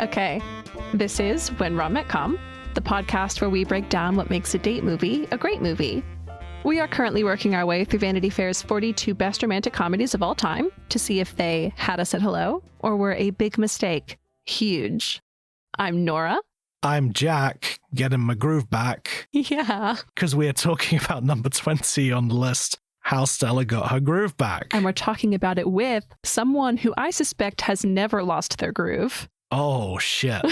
Okay, this is When Rom Met Com, the podcast where we break down what makes a date movie a great movie. We are currently working our way through Vanity Fair's 42 best romantic comedies of all time to see if they had us at hello or were a big mistake. Huge. I'm Nora. I'm Jack, getting my groove back. Yeah. Because we are talking about number 20 on the list, how Stella got her groove back. And we're talking about it with someone who I suspect has never lost their groove. Oh, shit.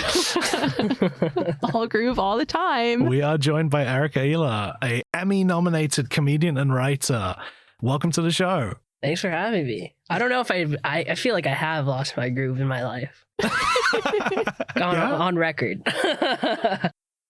All groove all the time. We are joined by Erika Ehler, a Emmy-nominated comedian and writer. Welcome to the show. Thanks for having me. I don't know if I feel like I have lost my groove in my life. On record.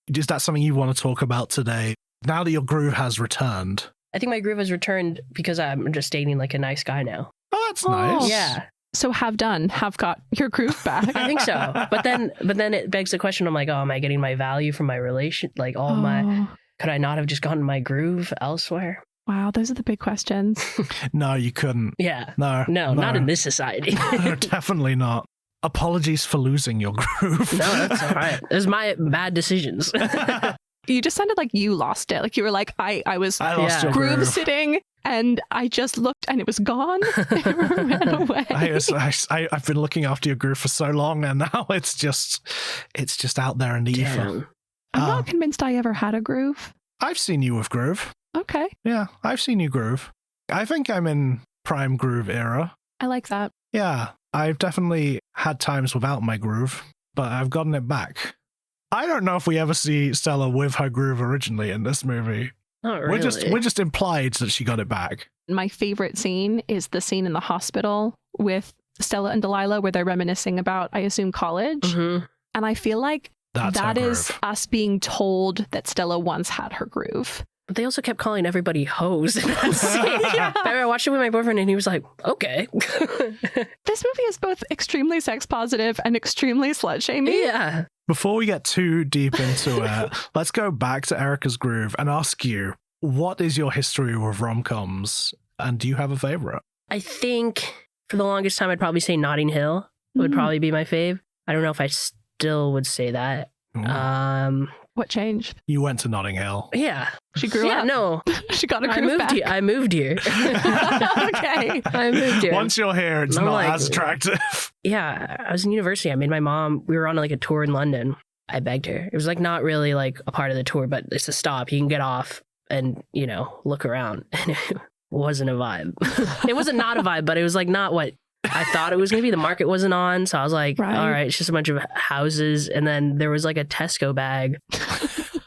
Is that something you want to talk about today? Now that your groove has returned. I think my groove has returned because I'm just dating like a nice guy now. Oh, that's nice. Yeah. So have got your groove back. I think so. But then it begs the question, I'm like, oh, am I getting my value from my relation? Like could I not have just gotten my groove elsewhere? Wow, those are the big questions. No, you couldn't. Yeah. No, not in this society. No, definitely not. Apologies for losing your groove. No, that's all right. It was my bad decisions. You just sounded like you lost it. Like you were like, I lost your groove sitting and I just looked and it was gone. It ran away. I've been looking after your groove for so long and now it's just out there in the ether. I'm not convinced I ever had a groove. I've seen you with groove. Okay. Yeah, I've seen you groove. I think I'm in prime groove era. I like that. Yeah, I've definitely had times without my groove, but I've gotten it back. I don't know if we ever see Stella with her groove originally in this movie. Not really. We're just implied that she got it back. My favorite scene is the scene in the hospital with Stella and Delilah where they're reminiscing about, I assume, college. Mm-hmm. And I feel like that is us being told that Stella once had her groove. But they also kept calling everybody hoes in that scene. Yeah. I watched it with my boyfriend and he was like, okay. This movie is both extremely sex positive and extremely slut shaming. Yeah. Before we get too deep into it, let's go back to Erika's groove and ask you, what is your history with rom-coms? And do you have a favorite? I think for the longest time, I'd probably say Notting Hill would probably be my fave. I don't know if I still would say that. What changed? You went to Notting Hill. Yeah. She grew up. Yeah, no. She got a groove back. I moved here. Okay. I moved here. Once you're here, it's not as attractive. Yeah. I was in university. I made my mom, we were on like a tour in London. I begged her. It was like not really like a part of the tour, but it's a stop. You can get off and, look around. And it wasn't a vibe. It wasn't not a vibe, but it was like not what I thought it was going to be. The market wasn't on. So I was like, all right, it's just a bunch of houses. And then there was like a Tesco bag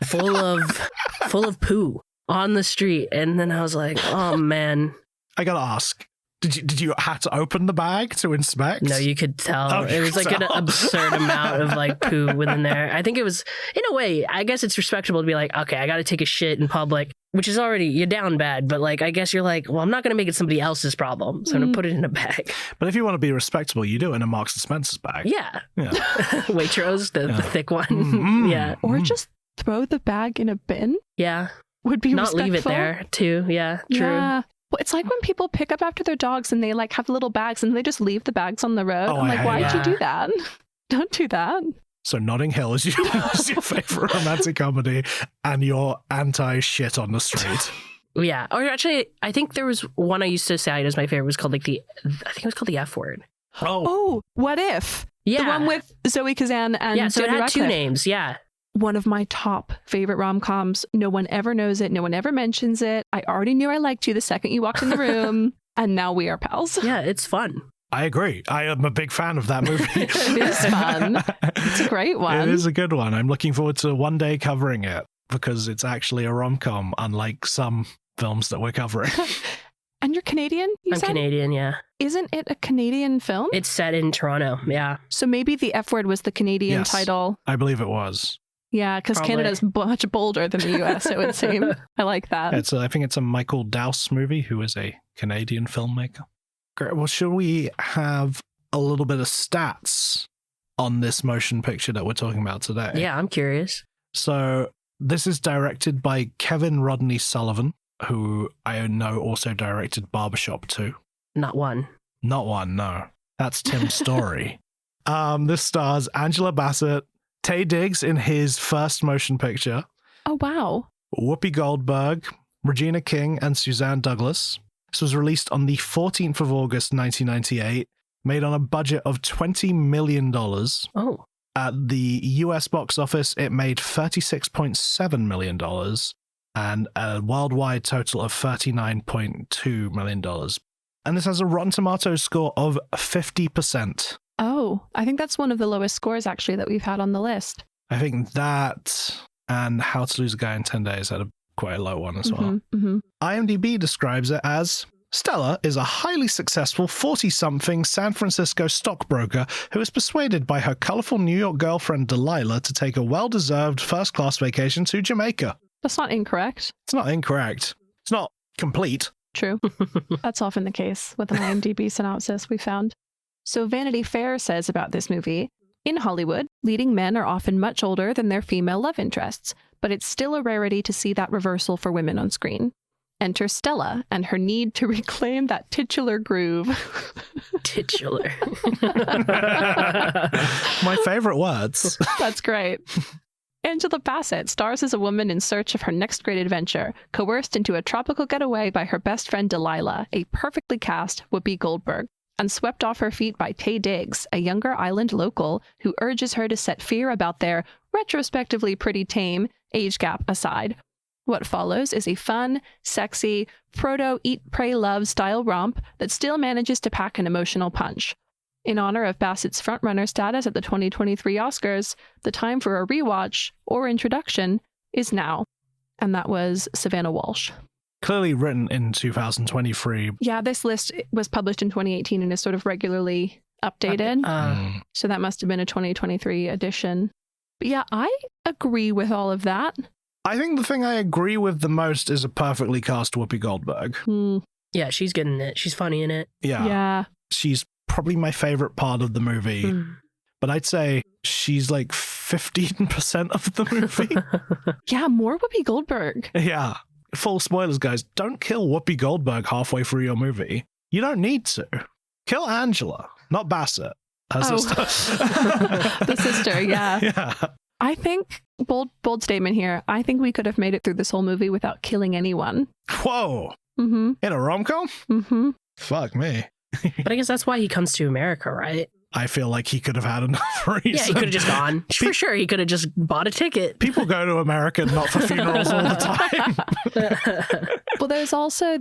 full of poo on the street. And then I was like, oh man. I got to ask, did you have to open the bag to inspect? No, you could tell. It was like an absurd amount of like poo within there. I think it was, in a way, I guess it's respectable to be like, okay, I got to take a shit in public, which is already, you're down bad. But like, I guess you're like, well, I'm not going to make it somebody else's problem. So I'm going to put it in a bag. But if you want to be respectable, you do it in a Marks and Spencer's bag. Yeah. Waitrose, the thick one. Mm-hmm. Yeah. Or just throw the bag in a bin. Yeah. Would be not respectful. Leave it there too. Yeah. True. Yeah. Well, it's like when people pick up after their dogs and they like have little bags and they just leave the bags on the road. I'm like, why'd you do that? Don't do that. So Notting Hill is your favorite romantic comedy and you're anti-shit on the street. Yeah. Or actually, I think there was one I used to cite as my favorite. It was called I think it was called The F Word. Oh, What If? Yeah. The one with Zoe Kazan and yeah, so Debbie it had Radcliffe. two names. Yeah. One of my top favorite rom-coms. No one ever knows it. No one ever mentions it. I already knew I liked you the second you walked in the room. And now we are pals. Yeah, it's fun. I agree. I am a big fan of that movie. It is fun. It's a great one. It is a good one. I'm looking forward to one day covering it because it's actually a rom-com, unlike some films that we're covering. And you're Canadian, you I'm said? Canadian, yeah. Isn't it a Canadian film? It's set in Toronto, yeah. So maybe The F Word was the Canadian title. I believe it was. Yeah, because Canada's much bolder than the US, it would seem. I like that. I think it's a Michael Dowse movie, who is a Canadian filmmaker. Great. Well, should we have a little bit of stats on this motion picture that we're talking about today? Yeah, I'm curious. So this is directed by Kevin Rodney Sullivan, who I know also directed Barbershop 2. Not one. Not one, no. That's Tim's Story. This stars Angela Bassett, Taye Diggs in his first motion picture, Oh, wow. Whoopi Goldberg, Regina King, and Suzanne Douglas. This was released on the 14th of August, 1998, made on a budget of $20 million. Oh. At the US box office, it made $36.7 million and a worldwide total of $39.2 million. And this has a Rotten Tomatoes score of 50%. Oh, I think that's one of the lowest scores, actually, that we've had on the list. I think that and How to Lose a Guy in 10 Days had quite a low one as well. IMDb describes it as, Stella is a highly successful 40-something San Francisco stockbroker who is persuaded by her colorful New York girlfriend Delilah to take a well-deserved first-class vacation to Jamaica. That's not incorrect. It's not incorrect. It's not complete. True. That's often the case with an IMDb synopsis we found. So Vanity Fair says about this movie, in Hollywood, leading men are often much older than their female love interests, but it's still a rarity to see that reversal for women on screen. Enter Stella and her need to reclaim that titular groove. Titular. My favorite words. That's great. Angela Bassett stars as a woman in search of her next great adventure, coerced into a tropical getaway by her best friend Delilah, a perfectly cast Whoopi Goldberg, and swept off her feet by Taye Diggs, a younger island local who urges her to set fear about their retrospectively pretty tame age gap aside. What follows is a fun, sexy, proto-eat, pray, love style romp that still manages to pack an emotional punch. In honor of Bassett's frontrunner status at the 2023 Oscars, the time for a rewatch or introduction is now. And that was Savannah Walsh. Clearly written in 2023. Yeah, this list was published in 2018 and is sort of regularly updated. So that must have been a 2023 edition. But yeah, I agree with all of that. I think the thing I agree with the most is a perfectly cast Whoopi Goldberg. Yeah, she's good in it. She's funny in it. Yeah. She's probably my favorite part of the movie. But I'd say she's like 15% of the movie. Yeah, more Whoopi Goldberg. Yeah. Full spoilers, guys. Don't kill Whoopi Goldberg halfway through your movie. You don't need to. Kill Angela, not Bassett. Her sister. The sister, yeah. Yeah. I think, bold statement here, I think we could have made it through this whole movie without killing anyone. Whoa. In a rom-com? Fuck me. But I guess that's why he comes to America, right? I feel like he could have had another reason. Yeah, he could have just gone. For sure, he could have just bought a ticket. People go to America not for funerals all the time. Well, there's also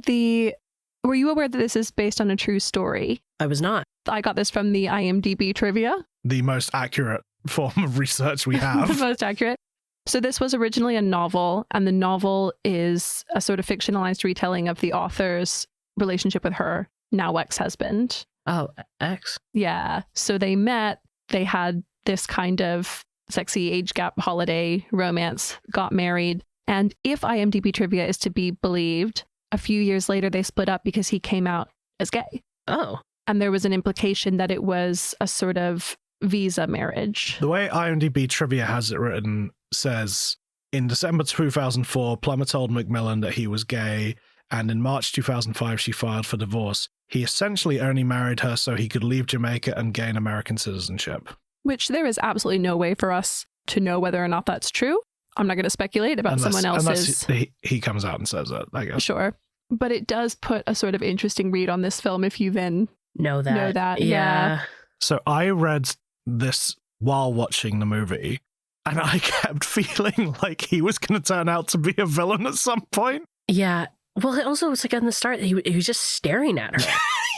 were you aware that this is based on a true story? I was not. I got this from the IMDb trivia. The most accurate form of research we have. The most accurate. So this was originally a novel, and the novel is a sort of fictionalized retelling of the author's relationship with her now ex-husband. Oh, ex? Yeah. So they met, they had this kind of sexy age gap holiday romance, got married. And if IMDb trivia is to be believed, a few years later they split up because he came out as gay. Oh. And there was an implication that it was a sort of visa marriage. The way IMDb trivia has it written says, in December 2004, Plummer told Macmillan that he was gay, and in March 2005 she filed for divorce. He essentially only married her so he could leave Jamaica and gain American citizenship. Which there is absolutely no way for us to know whether or not that's true. I'm not going to speculate about someone else's. Unless he comes out and says it, I guess. Sure. But it does put a sort of interesting read on this film if you then know that. Yeah. So I read this while watching the movie, and I kept feeling like he was going to turn out to be a villain at some point. Yeah. Well, it also was like on the start, he was just staring at her.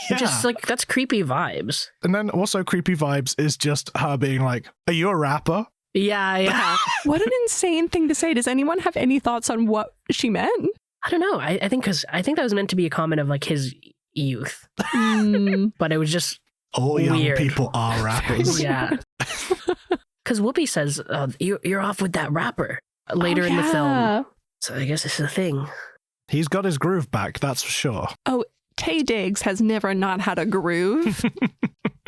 Yeah. Just like, that's creepy vibes. And then also creepy vibes is just her being like, are you a rapper? Yeah. What an insane thing to say. Does anyone have any thoughts on what she meant? I don't know. I think that was meant to be a comment of like his youth. But it was just all weird. Young people are rappers. Yeah. Because Whoopi says, you're off with that rapper later in the film. So I guess it's a thing. He's got his groove back, that's for sure. Oh, Taye Diggs has never not had a groove.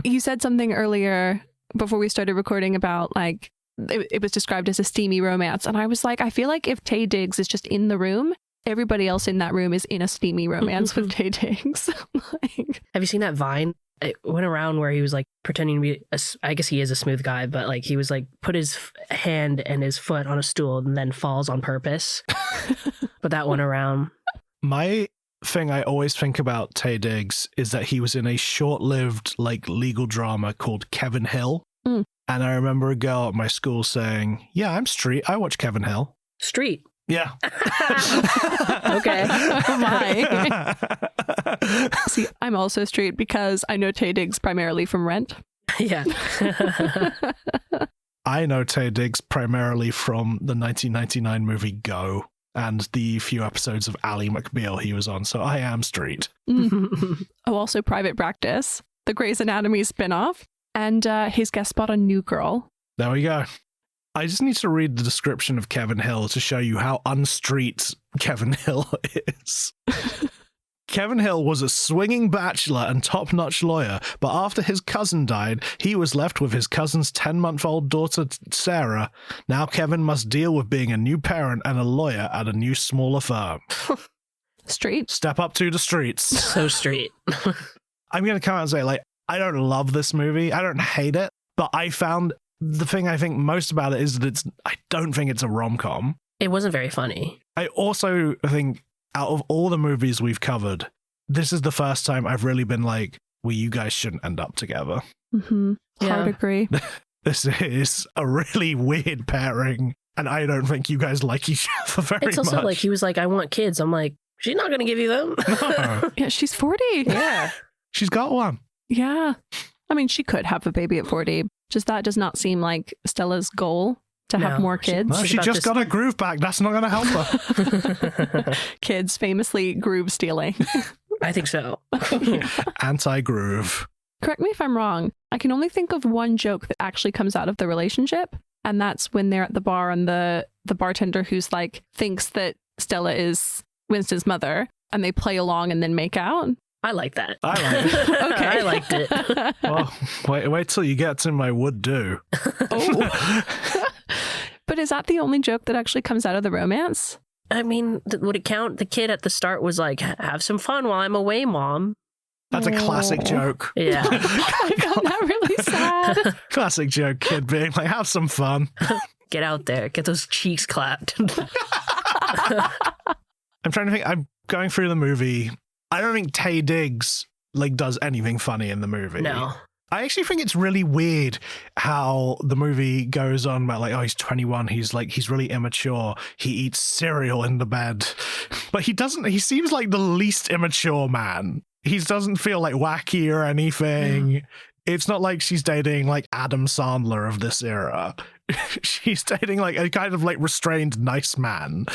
You said something earlier before we started recording about like, it was described as a steamy romance. And I was like, I feel like if Taye Diggs is just in the room, everybody else in that room is in a steamy romance with Taye Diggs. Have you seen that Vine? it went around where he was like pretending to be, I guess he is a smooth guy, but like he was like put his hand and his foot on a stool and then falls on purpose. But that went around. My thing I always think about Taye Diggs is that he was in a short-lived like legal drama called Kevin Hill. Mm. And I remember a girl at my school saying, yeah, I'm street. I watch Kevin Hill. Street. Yeah. Okay. Oh my. See, I'm also street because I know Taye Diggs primarily from Rent. Yeah. I know Taye Diggs primarily from the 1999 movie Go and the few episodes of Ally McBeal he was on, so I am street. Oh, also Private Practice, the Grey's Anatomy spinoff, and his guest spot on New Girl. There we go. I just need to read the description of Kevin Hill to show you how unstreet Kevin Hill is. Kevin Hill was a swinging bachelor and top-notch lawyer, but after his cousin died, he was left with his cousin's 10-month-old daughter, Sarah. Now Kevin must deal with being a new parent and a lawyer at a new, smaller firm. Street. Step up to the streets. So street. I'm going to come out and say, like, I don't love this movie. I don't hate it, but I found the thing I think most about it is that I don't think it's a rom-com. It wasn't very funny. I also think out of all the movies we've covered, this is the first time I've really been like, well, you guys shouldn't end up together. Mm-hmm. Hard agree. This is a really weird pairing, and I don't think you guys like each other very much. It's also like, he was like, I want kids. I'm like, she's not going to give you them. No. Yeah, she's 40. Yeah. She's got one. Yeah. I mean, she could have a baby at 40. Just that does not seem like Stella's goal to have more kids. No, she just got her groove back. That's not going to help her. Kids famously groove stealing. I think so. Anti-groove. Correct me if I'm wrong. I can only think of one joke that actually comes out of the relationship. And that's when they're at the bar and the bartender who's like, thinks that Stella is Winston's mother, and they play along and then make out. I like that. I like it. Okay. I liked it. Well, wait till you get to my would do. Oh. But is that the only joke that actually comes out of the romance? I mean, would it count? The kid at the start was like, have some fun while I'm away, Mom. That's a classic Oh. joke. Yeah. I found that really sad. Classic joke, kid being like, have some fun. Get out there. Get those cheeks clapped. I'm trying to think. I'm going through the movie. I don't think Taye Diggs like does anything funny in the movie. No. I actually think it's really weird how the movie goes on about like, oh, he's 21. He's really immature. He eats cereal in the bed, but he seems like the least immature man. He doesn't feel like wacky or anything. Yeah. It's not like she's dating like Adam Sandler of this era. She's dating like a kind of like restrained nice man.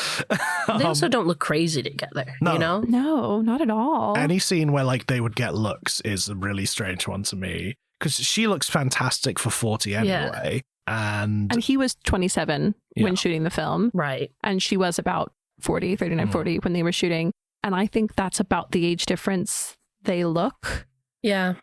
They also don't look crazy together, no. you know? No, not at all. Any scene where like they would get looks is a really strange one to me, because she looks fantastic for 40 anyway. Yeah. And he was 27 when shooting the film. Right. And she was about 40, 39, 40 when they were shooting. And I think that's about the age difference they look. Yeah.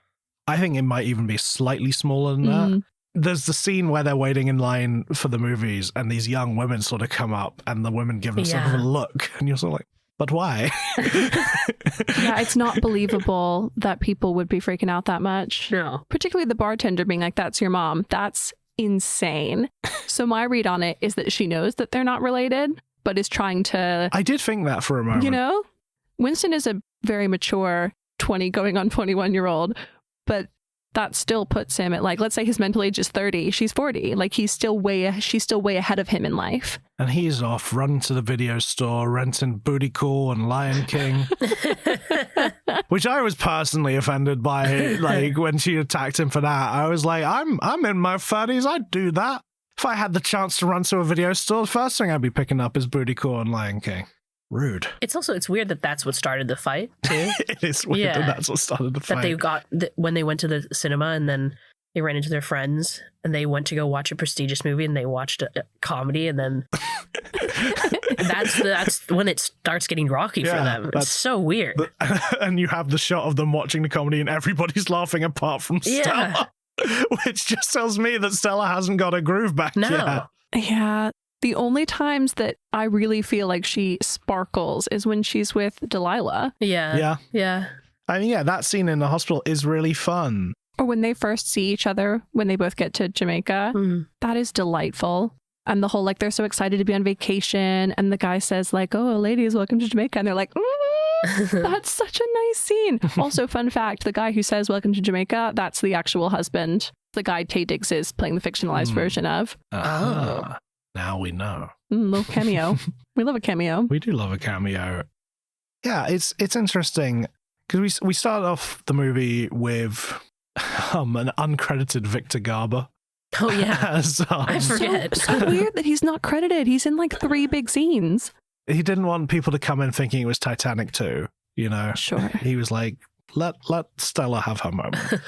I think it might even be slightly smaller than that. There's the scene where they're waiting in line for the movies and these young women sort of come up and the women give them sort of a look. And you're sort of like, but why? Yeah, it's not believable that people would be freaking out that much. No. Particularly the bartender being like, that's your mom. That's insane. So my read on it is that she knows that they're not related, but is trying to... I did think that for a moment. You know? Winston is a very mature 20 going on 21-year-old, but that still puts him at like, let's say his mental age is 30, she's 40. Like she's still way ahead of him in life. And he's off running to the video store, renting Booty Call and Lion King, which I was personally offended by. Like when she attacked him for that, I was like, I'm in my 30s, I'd do that. If I had the chance to run to a video store, the first thing I'd be picking up is Booty Call and Lion King. Rude. It's weird that that's what started the fight too. It is weird that that's what started the fight. That they got when they went to the cinema and then they ran into their friends and they went to go watch a prestigious movie and they watched a comedy and then that's when it starts getting rocky for them. It's so weird. And you have the shot of them watching the comedy and everybody's laughing apart from Stella, which just tells me that Stella hasn't got a groove back yet. Yeah. The only times that I really feel like she sparkles is when she's with Delilah. Yeah. I mean, yeah, that scene in the hospital is really fun. Or when they first see each other, when they both get to Jamaica, that is delightful. And the whole, like, they're so excited to be on vacation. And the guy says, like, oh, ladies, welcome to Jamaica. And they're like, that's such a nice scene. Also, fun fact, the guy who says, welcome to Jamaica, that's the actual husband. The guy Taye Diggs is playing the fictionalized version of. Now we know. Little cameo. We love a cameo. We do love a cameo. Yeah, it's interesting because we started off the movie with an uncredited Victor Garber. Oh, yeah. I forget. So weird that he's not credited. He's in like 3 big scenes. He didn't want people to come in thinking it was Titanic 2, you know? Sure. He was like, let Stella have her moment.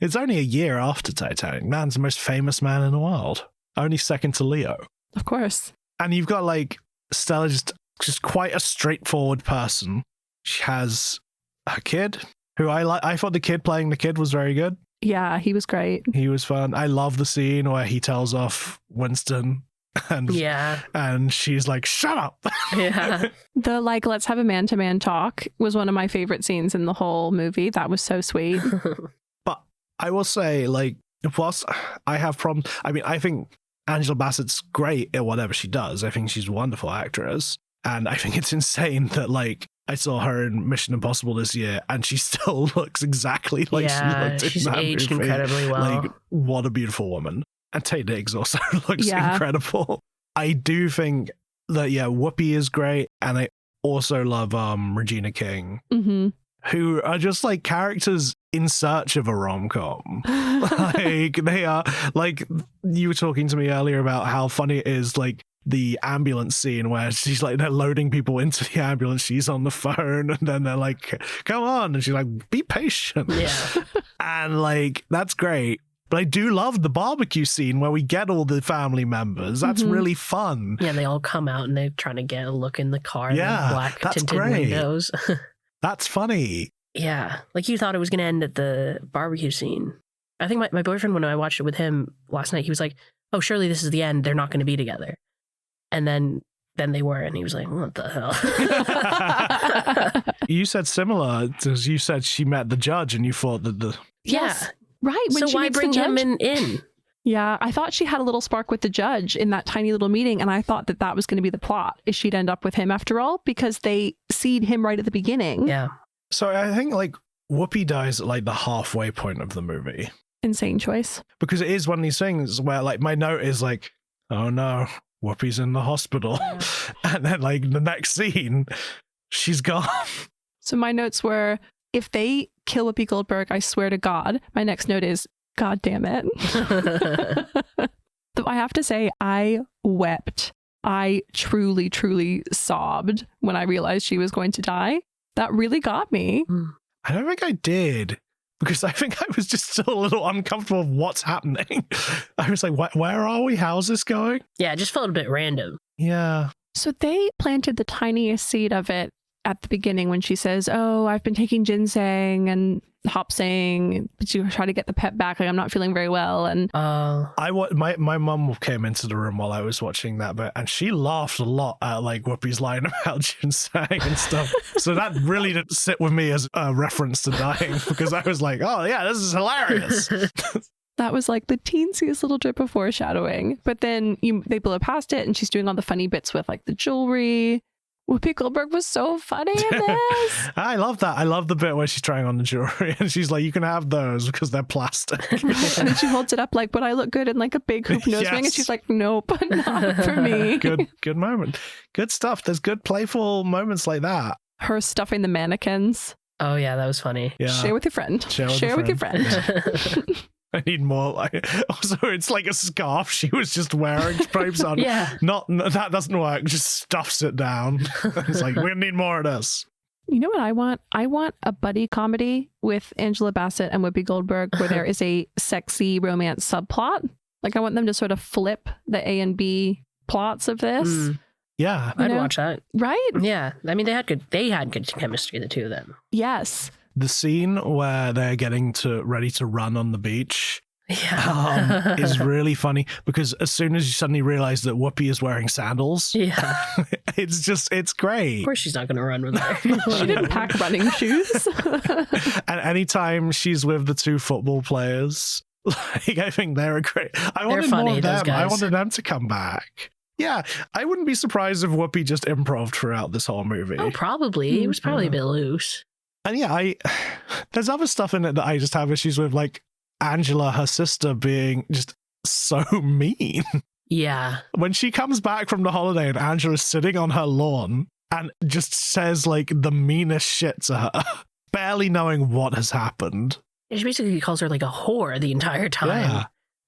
It's only a year after Titanic. Man's the most famous man in the world. Only second to Leo. Of course. And you've got like Stella, just quite a straightforward person. She has a kid who I thought the kid playing the kid was very good. Yeah, he was great. He was fun. I love the scene where he tells off Winston and she's like, shut up. Yeah. The like, let's have a man-to-man talk was one of my favorite scenes in the whole movie. That was so sweet. But I will say, like, whilst I have problems, I mean, I think Angela Bassett's great at whatever she does. I think she's a wonderful actress. And I think it's insane that, like, I saw her in Mission Impossible this year and she still looks exactly like she looked in she's that aged movie. incredibly well. Like, what a beautiful woman. And Taye Diggs also looks incredible. I do think that, Whoopi is great. And I also love Regina King, who are just like characters in search of a rom-com. Like, they are, like, you were talking to me earlier about how funny it is, like, the ambulance scene where she's like, they're loading people into the ambulance, she's on the phone, and then they're like, come on, and she's like, be patient. Yeah. And like, that's great. But I do love the barbecue scene where we get all the family members. That's really fun. Yeah, they all come out and they're trying to get a look in the car. Yeah, the black that's tinted great. windows. That's funny. Yeah, like you thought it was going to end at the barbecue scene. I think my boyfriend, when I watched it with him last night, he was like, oh, surely this is the end. They're not going to be together. And then they were, and he was like, what the hell? You said similar, as you said she met the judge and you thought that the... Yes. Right. When so she why bring him in? Yeah, I thought she had a little spark with the judge in that tiny little meeting, and I thought that was going to be the plot, is she'd end up with him after all, because they seed him right at the beginning. Yeah. So I think, like, Whoopi dies at, like, the halfway point of the movie. Insane choice. Because it is one of these things where, like, my note is like, oh no, Whoopi's in the hospital. Yeah. And then, like, the next scene, she's gone. So my notes were, if they kill Whoopi Goldberg, I swear to God. My next note is, God damn it. Though I have to say, I wept. I truly, truly sobbed when I realized she was going to die. That really got me. I don't think I did, because I think I was just still a little uncomfortable with what's happening. I was like, where are we? How's this going? Yeah, it just felt a bit random. Yeah. So they planted the tiniest seed of it at the beginning when she says, oh, I've been taking ginseng and hopsing, but you try to get the pep back. Like, I'm not feeling very well. And my mum came into the room while I was watching that bit, and she laughed a lot at like Whoopi's line about ginseng and stuff. So that really didn't sit with me as a reference to dying, because I was like, oh yeah, this is hilarious. That was like the teensiest little drip of foreshadowing. But then they blow past it, and she's doing all the funny bits with like the jewelry. Whoopi Goldberg was so funny in this. I love that. I love the bit where she's trying on the jewelry and she's like, you can have those because they're plastic. And then she holds it up like, would I look good in like a big hoop nose ring? And she's like, nope, not for me. Good moment. Good stuff. There's good playful moments like that. Her stuffing the mannequins. Oh yeah, that was funny. Yeah. Share with your friend. Share with your friend. Yeah. I need more. Also, it's like a scarf she was just wearing. Probes on. Yeah. That doesn't work. Just stuffs it down. It's like, we need more of this. You know what I want? I want a buddy comedy with Angela Bassett and Whoopi Goldberg where there is a sexy romance subplot. Like, I want them to sort of flip the A and B plots of this. Yeah. I'd watch that. Right? Yeah. I mean, they had good chemistry, the two of them. Yes. The scene where they're getting ready to run on the beach is really funny, because as soon as you suddenly realize that Whoopi is wearing sandals, it's great. Of course she's not going to run with her. She didn't pack running shoes. And anytime she's with the two football players, like, I think they're great. I wanted funny, more of those them. guys. I wanted them to come back. Yeah, I wouldn't be surprised if Whoopi just improv throughout this whole movie. Oh, probably. It was probably a bit loose. And yeah, there's other stuff in it that I just have issues with, like Angela, her sister, being just so mean. Yeah. When she comes back from the holiday and Angela's sitting on her lawn and just says like the meanest shit to her, barely knowing what has happened. She basically calls her like a whore the entire time. Yeah.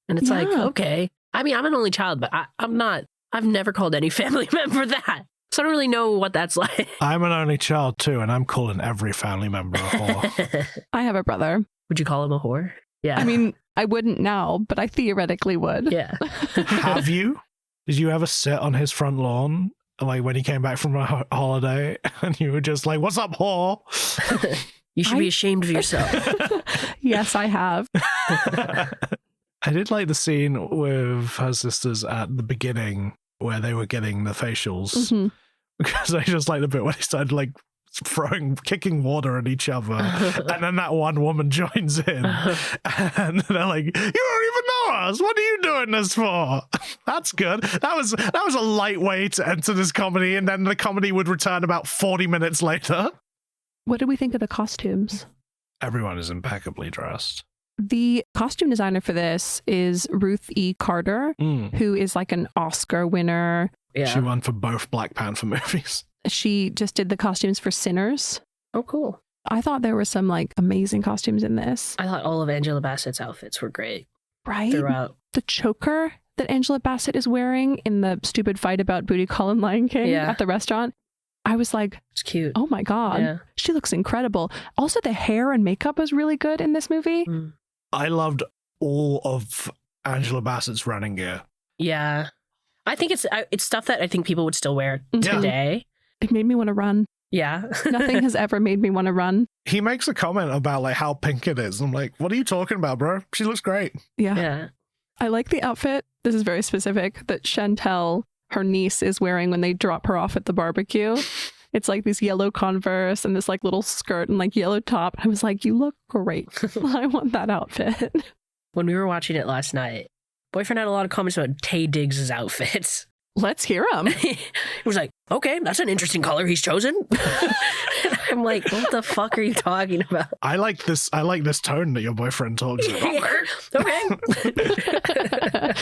And it's like, okay. I mean, I'm an only child, but I've never called any family member that. So I don't really know what that's like. I'm an only child too, and I'm calling every family member a whore. I have a brother. Would you call him a whore? Yeah. I mean, I wouldn't now, but I theoretically would. Yeah. Have you? Did you ever sit on his front lawn, like when he came back from a holiday, and you were just like, "What's up, whore?" You should be ashamed of yourself. Yes, I have. I did like the scene with her sisters at the beginning where they were getting the facials, because I just like the bit where they started like kicking water at each other, and then that one woman joins in, and they're like, "You don't even know us. What are you doing this for?" That's good. That was a light way to enter this comedy, and then the comedy would return about 40 minutes later. What did we think of the costumes? Everyone is impeccably dressed. The costume designer for this is Ruth E. Carter, who is like an Oscar winner. Yeah. She won for both Black Panther movies. She just did the costumes for Sinners. Oh, cool. I thought there were some like amazing costumes in this. I thought all of Angela Bassett's outfits were great. Right? Throughout. The choker that Angela Bassett is wearing in the stupid fight about booty call and Lion King at the restaurant. I was like, it's cute. Oh my God. Yeah. She looks incredible. Also, the hair and makeup was really good in this movie. I loved all of Angela Bassett's running gear. Yeah. I think it's stuff that I think people would still wear today. It made me want to run. Yeah. Nothing has ever made me want to run. He makes a comment about like how pink it is. I'm like, what are you talking about, bro? She looks great. Yeah. I like the outfit. This is very specific that Chantel, her niece, is wearing when they drop her off at the barbecue. It's like these yellow Converse and this like little skirt and like yellow top. I was like, you look great. I want that outfit. When we were watching it last night, boyfriend had a lot of comments about Taye Diggs' outfits. Let's hear him. He was like, okay, that's an interesting color he's chosen. I'm like, what the fuck are you talking about? I like this tone that your boyfriend talks about. Okay.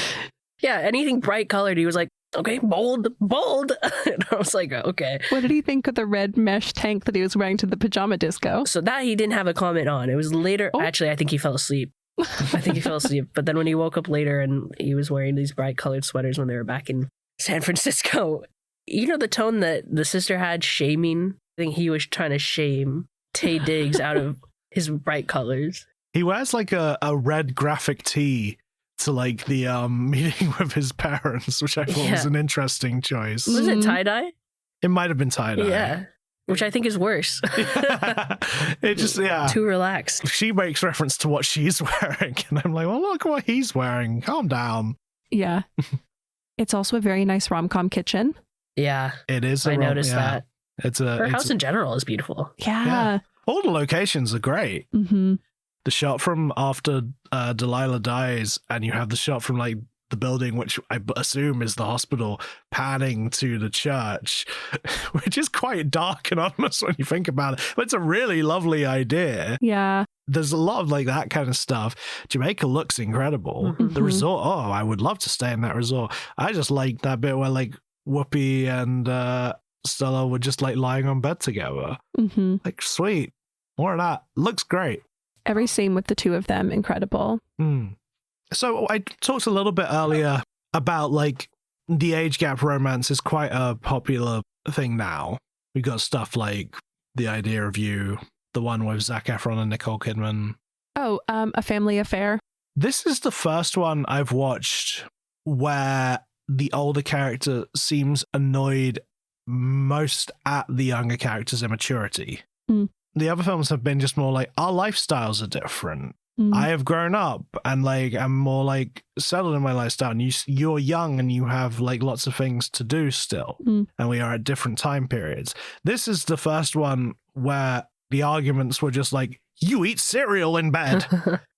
Yeah, anything bright colored, he was like, okay, bold. And I was like, okay. What did he think of the red mesh tank that he was wearing to the pajama disco? So that he didn't have a comment on. It was later. Oh. Actually, I think he fell asleep. But then when he woke up later and he was wearing these bright colored sweaters when they were back in San Francisco, you know the tone that the sister had shaming? I think he was trying to shame Taye Diggs out of his bright colors. He wears like a red graphic tee to like the meeting with his parents, which I thought was an interesting choice. Was it tie-dye? It might have been tie-dye. Yeah. Which I think is worse. It just, Too relaxed. She makes reference to what she's wearing. And I'm like, well, look what he's wearing. Calm down. Yeah. It's also a very nice rom-com kitchen. Yeah. It is. I noticed that. Her house in general is beautiful. Yeah. All the locations are great. Mm-hmm. The shot from after Delilah dies, and you have the shot from like the building, which I assume is the hospital, panning to the church, which is quite dark and ominous when you think about it. But it's a really lovely idea. Yeah. There's a lot of like that kind of stuff. Jamaica looks incredible. Mm-hmm. The resort, I would love to stay in that resort. I just like that bit where like Whoopi and Stella were just like lying on bed together. Mm-hmm. Like, sweet. More of that. Looks great. Every scene with the two of them, incredible. So I talked a little bit earlier about like the age gap romance is quite a popular thing now. We got stuff like The Idea of You, the one with Zac Efron and Nicole Kidman. Oh, A Family Affair. This is the first one I've watched where the older character seems annoyed most at the younger character's immaturity. The other films have been just more like, our lifestyles are different. I have grown up and like I'm more like settled in my lifestyle, and you're young and you have like lots of things to do still, and we are at different time periods. This is the first one where the arguments were just like, you eat cereal in bed.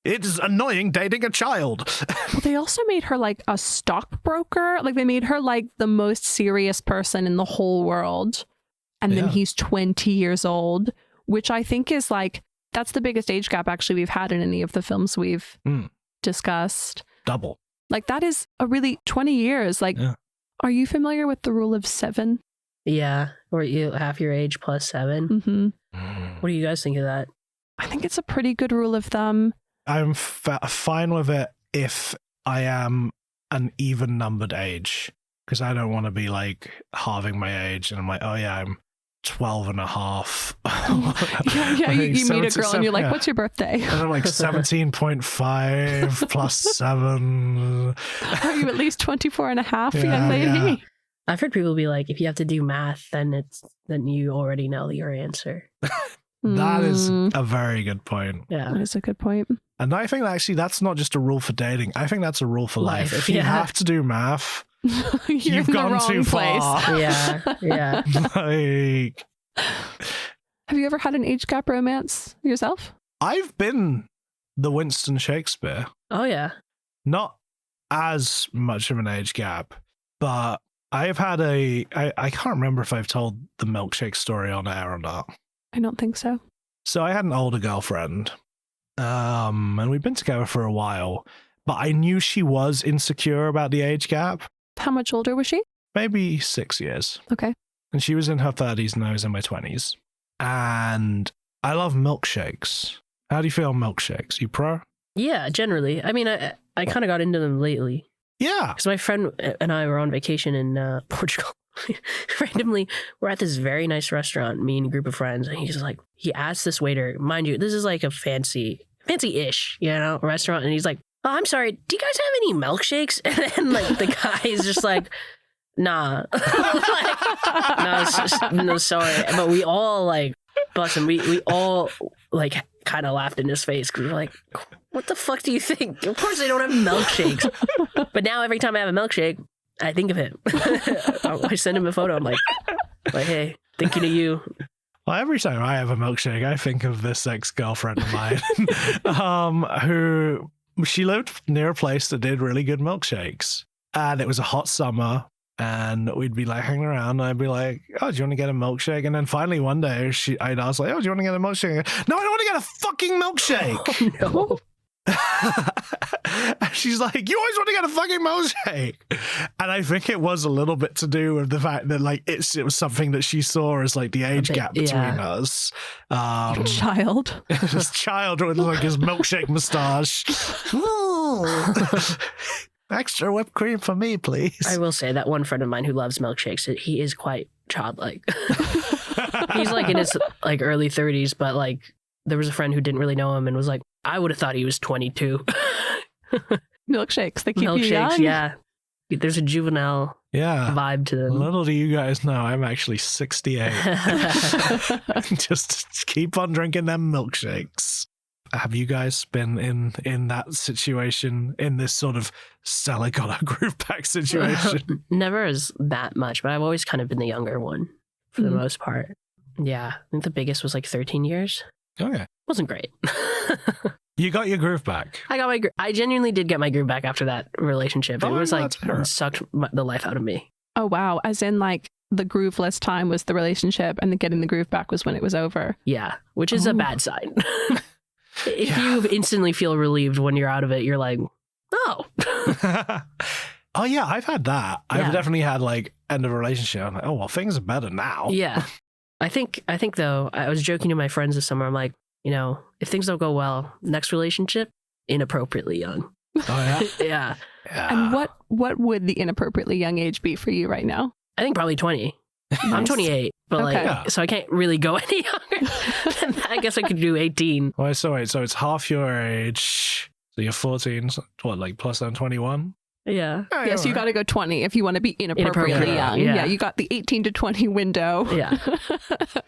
It is annoying dating a child. Well, they also made her like a stockbroker. Like they made her like the most serious person in the whole world. And then he's 20 years old, which I think is like, that's the biggest age gap actually we've had in any of the films we've discussed. Double. Like that is a really 20 years. Like, are you familiar with the rule of 7? Yeah. Or you half your age plus 7. What do you guys think of that? I think it's a pretty good rule of thumb. I'm fine with it if I am an even numbered age, because I don't want to be like halving my age and I'm like, oh yeah, I'm 12 and a half. You meet a girl and you're like, what's your birthday? And I'm like 17.5 plus 7. Are you at least 24 and a half, young lady? Yeah. I've heard people be like, if you have to do math, then you already know your answer. That is a very good point. Yeah. That is a good point. And I think actually that's not just a rule for dating. I think that's a rule for life. If you have to do math, you've gone too far. Yeah. Like, have you ever had an age gap romance yourself? I've been the Winston Shakespeare. Oh, yeah. Not as much of an age gap, but I've had I can't remember if I've told the milkshake story on air or not. I don't think so. So I had an older girlfriend, and we'd been together for a while, but I knew she was insecure about the age gap. How much older was she? Maybe 6 years. Okay. And she was in her 30s and I was in my 20s. And I love milkshakes. How do you feel on milkshakes? You pro? Yeah, generally. I mean, I kind of got into them lately. Yeah. Because my friend and I were on vacation in Portugal. Randomly, we're at this very nice restaurant, me and a group of friends, and he asked this waiter, mind you, this is like a fancy-ish, restaurant, and he's like, oh, I'm sorry, do you guys have any milkshakes? And then like the guy is just like, nah. No, sorry. But we all like busted. We all like kind of laughed in his face because we were like, what the fuck do you think? Of course they don't have milkshakes. But now every time I have a milkshake, I think of him. I send him a photo. I'm like, hey, thinking of you. Well, every time I have a milkshake, I think of this ex-girlfriend of mine who she lived near a place that did really good milkshakes. And it was a hot summer and we'd be like hanging around and I'd be like, oh, do you want to get a milkshake? And then finally one day I'd ask like, oh, do you want to get a milkshake? No, I don't want to get a fucking milkshake. Oh, no. She's like, you always want to get a fucking milkshake. And I think it was a little bit to do with the fact that like it was something that she saw as like the age gap between us. Child. This child with like his milkshake moustache. Extra whipped cream for me, please. I will say that one friend of mine who loves milkshakes, he is quite childlike. He's like in his like early 30s, but like there was a friend who didn't really know him and was like, I would have thought he was 22. Milkshakes, they keep you young. Yeah. There's a juvenile vibe to them. Little do you guys know, I'm actually 68. Just keep on drinking them milkshakes. Have you guys been in that situation, in this sort of Stella got a group back situation? Never as that much, but I've always kind of been the younger one for the most part. Yeah. I think the biggest was like 13 years. Okay. Wasn't great. You got your groove back. I genuinely did get my groove back after that relationship. Oh, it was like, it sucked the life out of me. Oh, wow. As in like the grooveless time was the relationship and the getting the groove back was when it was over. Yeah. Which is a bad sign. If you instantly feel relieved when you're out of it, you're like, oh. Oh, yeah, I've had that. Yeah. I've definitely had like end of a relationship. I'm like, oh, well, things are better now. Yeah. I think though, I was joking to my friends this summer. I'm like, if things don't go well, next relationship, inappropriately young. Oh, yeah? Yeah. And what would the inappropriately young age be for you right now? I think probably 20. I'm 28, but so I can't really go any younger. I guess I could do 18. Well, so it's half your age. So you're 14, what, like plus than 21? Yeah. Yes, you got to go 20 if you want to be inappropriately young. Yeah, you got the 18 to 20 window. Yeah.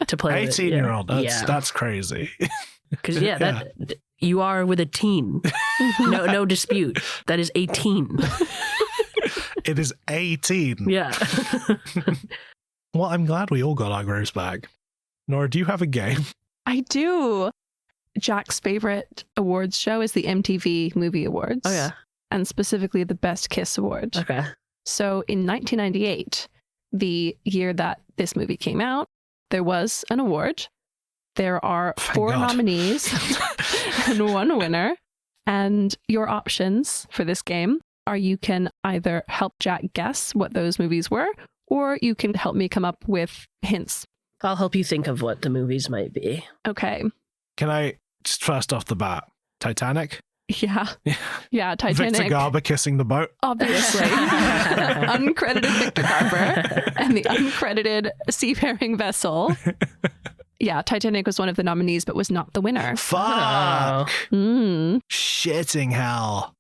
To play 18-year-old. That's crazy. Because you are with a teen. No dispute. That is 18. It is 18. Yeah. Well, I'm glad we all got our grooves back. Nora, do you have a game? I do. Jack's favorite awards show is the MTV Movie Awards. Oh, yeah. And specifically the Best Kiss Award. Okay. So in 1998, the year that this movie came out, there was an award. There are 4 nominees and 1 winner. And your options for this game are you can either help Jack guess what those movies were, or you can help me come up with hints. I'll help you think of what the movies might be. Okay. Can I, just first off the bat, Titanic? Yeah. Yeah, Titanic. Victor Garber kissing the boat? Obviously. Uncredited Victor Garber and the uncredited seafaring vessel. Yeah, Titanic was one of the nominees, but was not the winner. Fuck! Mm. Shitting hell.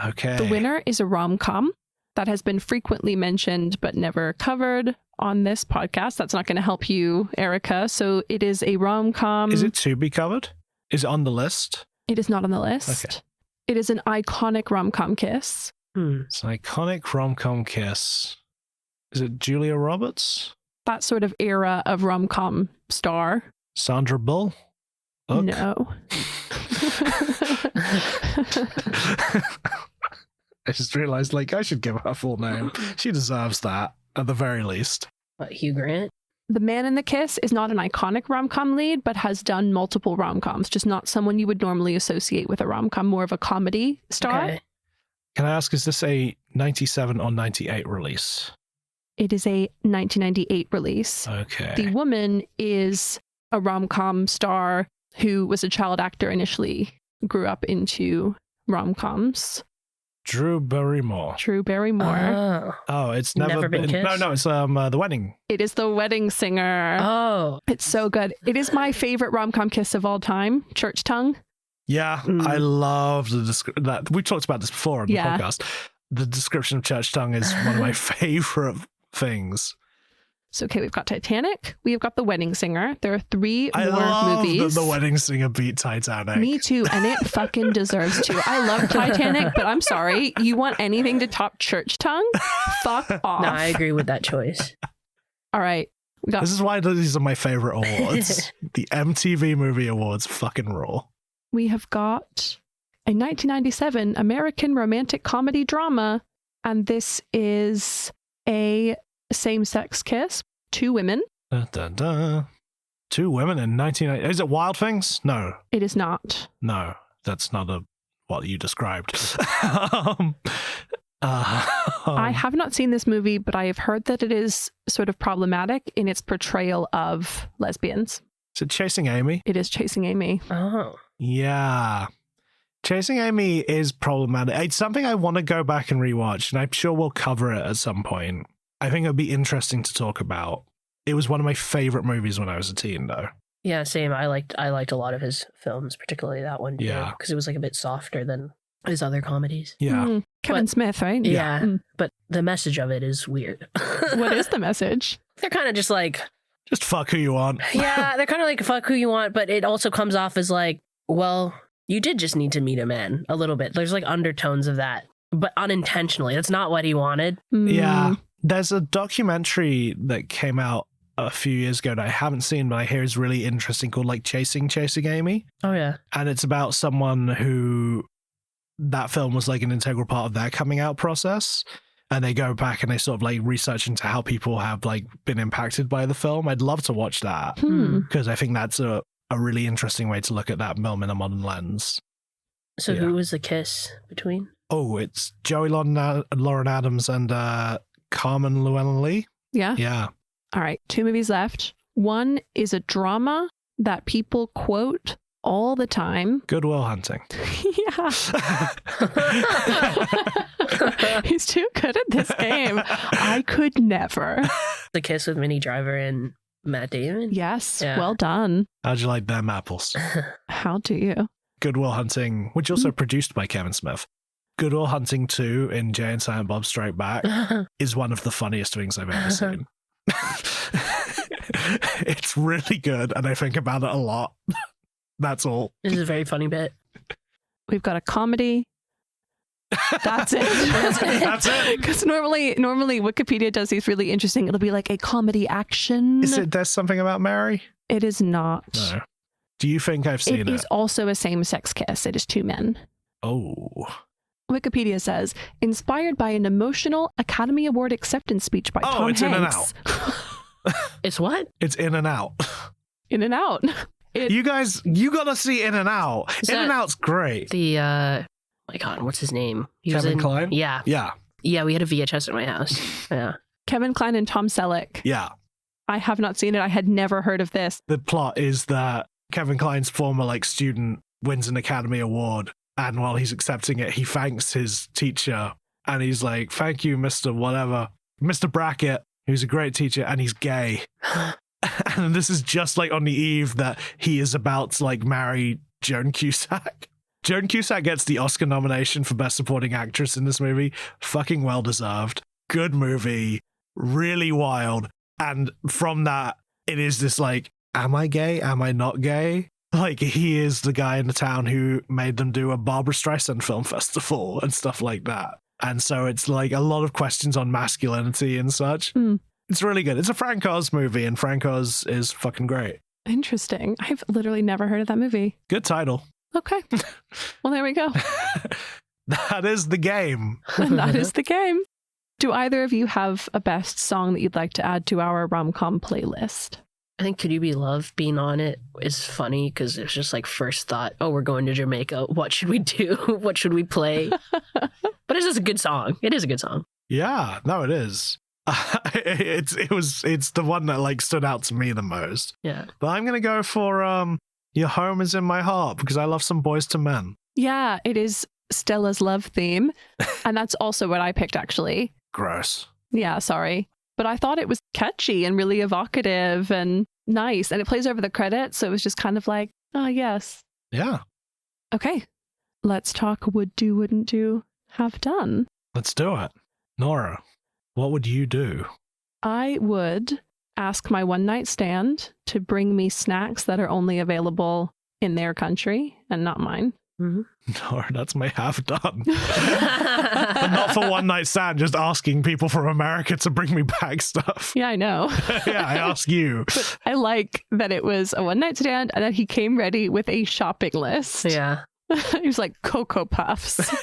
Okay. The winner is a rom-com that has been frequently mentioned but never covered on this podcast. That's not going to help you, Erika. So it is a rom-com. Is it to be covered? Is it on the list? It is not on the list. Okay. It is an iconic rom-com kiss. It's an iconic rom-com kiss. Is it Julia Roberts? That sort of era of rom-com star. Sandra Bull? Look. No. I just realized, I should give her a full name. She deserves that, at the very least. What, Hugh Grant? The man in the kiss is not an iconic rom-com lead, but has done multiple rom-coms, just not someone you would normally associate with a rom-com, more of a comedy star. Okay. Can I ask, is this a 97 or 98 release? It is a 1998 release. Okay. The woman is a rom-com star who was a child actor initially, grew up into rom-coms. Drew Barrymore. Drew Barrymore. Oh, it's never been kissed? No, it's The Wedding. It is The Wedding Singer. Oh. It's so good. It is my favorite rom-com kiss of all time, Church Tongue. Yeah, I love that. We talked about this before on the podcast. The description of Church Tongue is one of my favorite things. So, okay, we've got Titanic. We've got The Wedding Singer. There are 3 I more love movies. that The Wedding Singer beat Titanic. Me too, and it fucking deserves to. I love Titanic, but I'm sorry. You want anything to top Church Tongue? Fuck off. No, I agree with that choice. All right. This is why these are my favorite awards. The MTV Movie Awards fucking rule. We have got a 1997 American romantic comedy drama, and this is a same-sex kiss. 2 women. Dun, dun, dun. 2 women in 1990. Is it Wild Things? No. It is not. No, that's not what you described. I have not seen this movie, but I have heard that it is sort of problematic in its portrayal of lesbians. Is it Chasing Amy? It is Chasing Amy. Oh. Yeah. Chasing Amy is problematic. It's something I want to go back and rewatch, and I'm sure we'll cover it at some point. I think it'd be interesting to talk about. It was one of my favorite movies when I was a teen, though. Yeah, same. I liked a lot of his films, particularly that one. Yeah. Because it was a bit softer than his other comedies. Yeah. Kevin Smith, right? Yeah. But the message of it is weird. What is the message? They're kind of just just fuck who you want. Yeah, they're kind of fuck who you want, but it also comes off as well, you did just need to meet a man a little bit. There's undertones of that, but unintentionally. That's not what he wanted. Yeah. There's a documentary that came out a few years ago that I haven't seen, but I hear is really interesting, called Chasing Amy. Oh, yeah. And it's about someone who that film was an integral part of their coming out process. And they go back and they sort of research into how people have been impacted by the film. I'd love to watch that because I think that's a really interesting way to look at that film in a modern lens. So who was the kiss between? Oh, it's Joey Lauren Adams and Carmen Llewellyn Lee. Yeah? Yeah. All right. 2 movies left. One is a drama that people quote all the time. Good Will Hunting. Yeah. He's too good at this game. I could never. The kiss with Minnie Driver and Matt Damon? Yes. Yeah. Well done. How'd you like them apples? How do you? Good Will Hunting, which also produced by Kevin Smith. Good Will Hunting 2 in Jay and Silent Bob Strike Back is one of the funniest things I've ever seen. It's really good, and I think about it a lot. That's all. This is a very funny bit. We've got a comedy. That's it. That's it. Because normally Wikipedia does these really interesting. It'll be like a comedy action. Is it There's Something About Mary? It is not. No. Do you think I've seen it? It is also a same-sex kiss. It is two men. Oh. Wikipedia says, inspired by an emotional Academy Award acceptance speech by Tom it's Hanks. In and Out. It's what? It's In and Out. In and Out. You guys, you gotta see In and Out. In and Out's great. The, my God, what's his name? Kevin Kline? Yeah. Yeah. Yeah, we had a VHS at my house. Yeah. Kevin Kline and Tom Selleck. Yeah. I have not seen it. I had never heard of this. The plot is that Kevin Kline's former student wins an Academy Award, and while he's accepting it, he thanks his teacher, and he's like, "Thank you, Mr. Whatever, Mr. Brackett, who's a great teacher," and he's gay. And this is just on the eve that he is about to marry Joan Cusack. Joan Cusack gets the Oscar nomination for Best Supporting Actress in this movie. Fucking well deserved. Good movie. Really wild. And from that, it is this am I gay? Am I not gay? He is the guy in the town who made them do a Barbra Streisand film festival and stuff like that. And so it's a lot of questions on masculinity and such. Mm. It's really good. It's a Frank Oz movie, and Frank Oz is fucking great. Interesting. I've literally never heard of that movie. Good title. Okay. Well, there we go. That is the game. And that is the game. Do either of you have a best song that you'd like to add to our rom-com playlist? I think Could You Be Loved being on it is funny because it's just first thought, oh, we're going to Jamaica. What should we do? What should we play? But it's just a good song. It is a good song. Yeah, no, it is. It's the one that stood out to me the most. Yeah. But I'm gonna go for Your Home Is in My Heart because I love some Boys to Men. Yeah, it is Stella's love theme. And that's also what I picked, actually. Gross. Yeah, sorry. But I thought it was catchy and really evocative and nice. And it plays over the credits. So it was just kind of oh, yes. Yeah. Okay. Let's talk would do, wouldn't do, have done. Let's do it. Nora, what would you do? I would ask my one night stand to bring me snacks that are only available in their country and not mine. Mm-hmm. Nora, that's my have done. But not for one night stand, just asking people from America to bring me back stuff. Yeah, I know. Yeah, I ask you. But I like that it was a one night stand and that he came ready with a shopping list. Yeah. He was like Cocoa Puffs.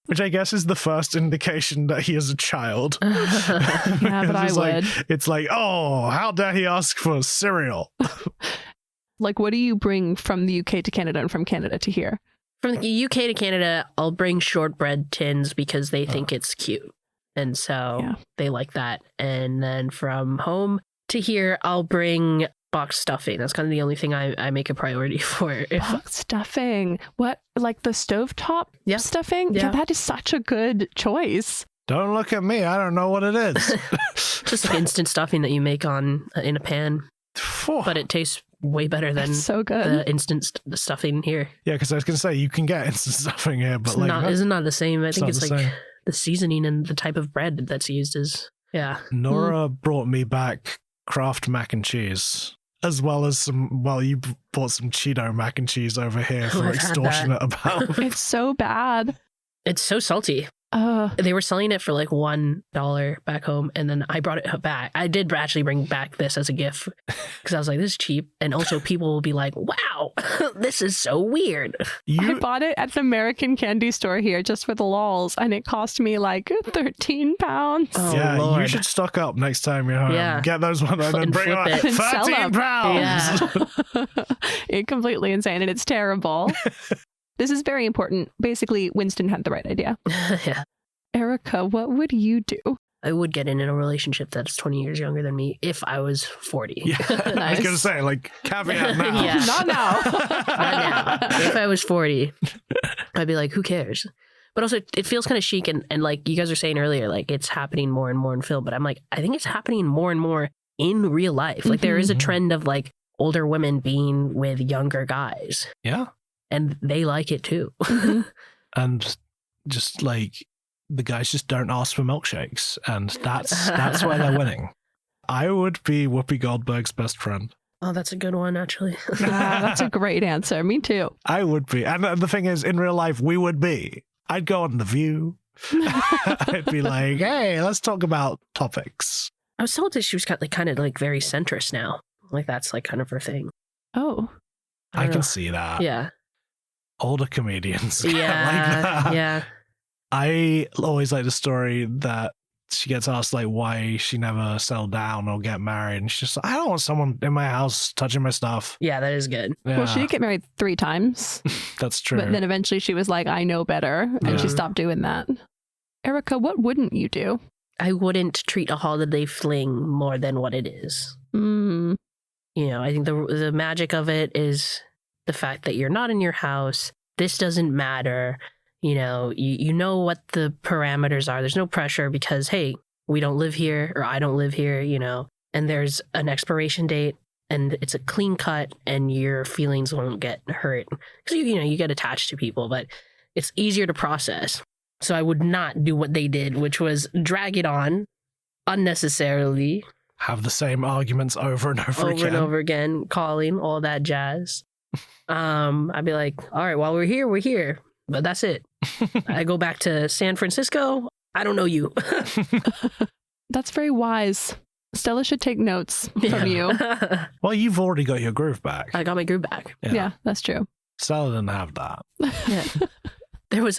Which I guess is the first indication that he is a child. Yeah, but I would. It's oh, how dare he ask for cereal? What do you bring from the UK to Canada and from Canada to here? From the UK to Canada, I'll bring shortbread tins because they think it's cute. And so they like that. And then from home to here, I'll bring box stuffing. That's kind of the only thing I make a priority for. Box stuffing? What? Like the stovetop stuffing? Yeah, that is such a good choice. Don't look at me. I don't know what it is. Just instant stuffing that you make in a pan. But it tastes way better than so good. The instant stuffing here. Yeah, because I was going to say, you can get instant stuffing here, but it's not the same. I think it's the seasoning and the type of bread that's used is, yeah. Nora brought me back Kraft mac and cheese, as well as you bought some Cheeto mac and cheese over here for extortionate amount. It's so bad. It's so salty. They were selling it for $1 back home, and then I brought it back. I did actually bring back this as a gift because I was like, this is cheap. And also people will be like, wow, this is so weird. I bought it at the American candy store here just for the lols, and it cost me 13 pounds. Oh, yeah, Lord. You should stock up next time you're home. Yeah. Get those ones and then bring them out. 13 pounds! Yeah. It's completely insane, and it's terrible. This is very important. Basically, Winston had the right idea. Yeah. Erika, what would you do? I would get in a relationship that's 20 years younger than me if I was 40. Yeah. I was going to say, caveat now. Yeah. Not now. Not now. If I was 40, I'd be like, who cares? But also, it feels kind of chic. And you guys were saying earlier, it's happening more and more in film. But I'm like, I think it's happening more and more in real life. There is a trend of older women being with younger guys. Yeah. And they like it too. And just the guys just don't ask for milkshakes, and that's why they're winning. I would be Whoopi Goldberg's best friend. Oh, that's a good one, actually. That's a great answer. Me too. I would be. And the thing is, in real life, we would be. I'd go on The View. I'd be like, hey, let's talk about topics. I was told that she was kind of like very centrist now. Like that's like kind of her thing. Oh. I can see that. Yeah. Older comedians. Yeah. Like that. Yeah. I always like the story that she gets asked like why she never settled down or get married. And she's just like, I don't want someone in my house touching my stuff. Yeah, that is good. Yeah. Well, she did get married 3 times. That's true. But then eventually she was like, I know better. And she stopped doing that. Erika, what wouldn't you do? I wouldn't treat a holiday fling more than what it is. Mm. You know, I think the magic of it is the fact that you're not in your house. This doesn't matter. You know, you know what the parameters are. There's no pressure because, hey, we don't live here or I don't live here, you know, and there's an expiration date and it's a clean cut and your feelings won't get hurt. Because, you know, you get attached to people, but it's easier to process. So I would not do what they did, which was drag it on unnecessarily. Have the same arguments over and over again. Over and over again, calling, all that jazz. I'd be like, all right, while we're here, we're here. But that's it. I go back to San Francisco. I don't know you. That's very wise. Stella should take notes from you. Well, you've already got your groove back. I got my groove back. Yeah, that's true. Stella didn't have that. Yeah. There was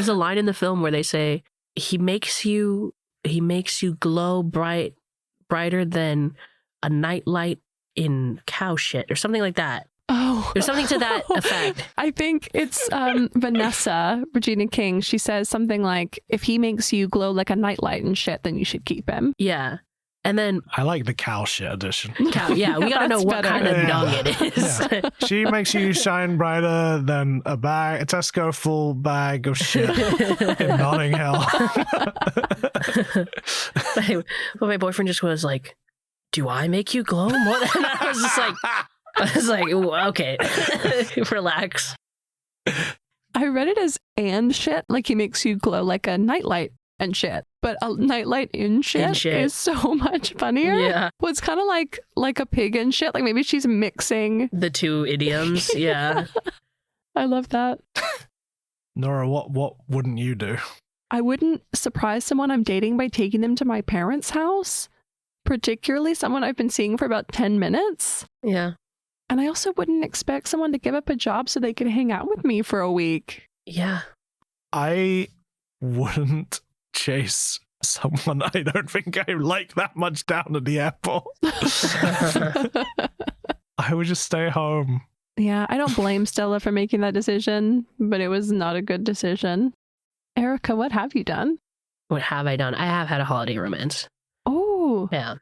a line in the film where they say he makes you glow brighter than a nightlight in cow shit or something like that. Oh, there's something to that effect. I think it's Vanessa, Regina King. She says something like, if he makes you glow like a nightlight and shit, then you should keep him. Yeah. And then I like the cow shit edition. Cow, yeah, we gotta know what kind of dung it is. Yeah. She makes you shine brighter than a Tesco full bag of shit in Notting Hill. But my boyfriend just was like, "Do I make you glow more?" Than I was like, okay, relax. I read it as and shit, like he makes you glow like a nightlight and shit. But a nightlight in shit is so much funnier. Yeah. Well, it's kind of like a pig in shit. Like maybe she's mixing the two idioms. Yeah. I love that. Nora, what wouldn't you do? I wouldn't surprise someone I'm dating by taking them to my parents' house, particularly someone I've been seeing for about 10 minutes. Yeah. And I also wouldn't expect someone to give up a job so they could hang out with me for a week. Yeah. I wouldn't chase someone I don't think I like that much down at the airport. I would just stay home. Yeah, I don't blame Stella for making that decision, but it was not a good decision. Erika, what have you done? What have I done? I have had a holiday romance. Oh. Yeah.